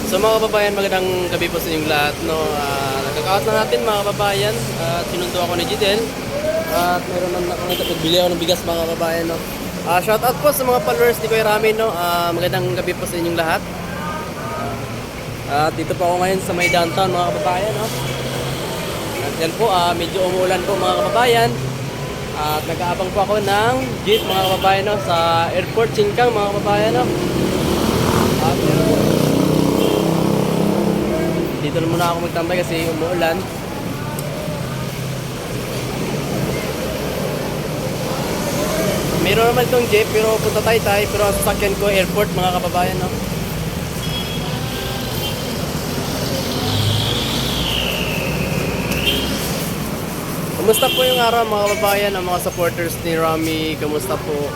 So mga kababayan, magandang gabi po sa inyong lahat. No? Nagkakaot na natin mga kababayan. At sinundo ako ni Jidel. At meron na nagbili ako ng bigas mga kababayan. No? Shout out po sa mga followers ni Kuya Rami. No? Magandang gabi po sa inyong lahat. At dito po ako ngayon sa may downtown mga kababayan. No? At yan po, medyo umuulan po mga kababayan. At nag-aabang po ako ng jeep mga kababayan. No? Sa airport Chinkang mga kababayan. No? At yan po. Dito na muna ako magtambay kasi umuulan. Meron naman itong jeep pero punta Taytay, pero ang sasakyan ko airport mga kababayan. No? Kumusta po yung araw mga kababayan, ang mga supporters ni Rami? Kumusta po?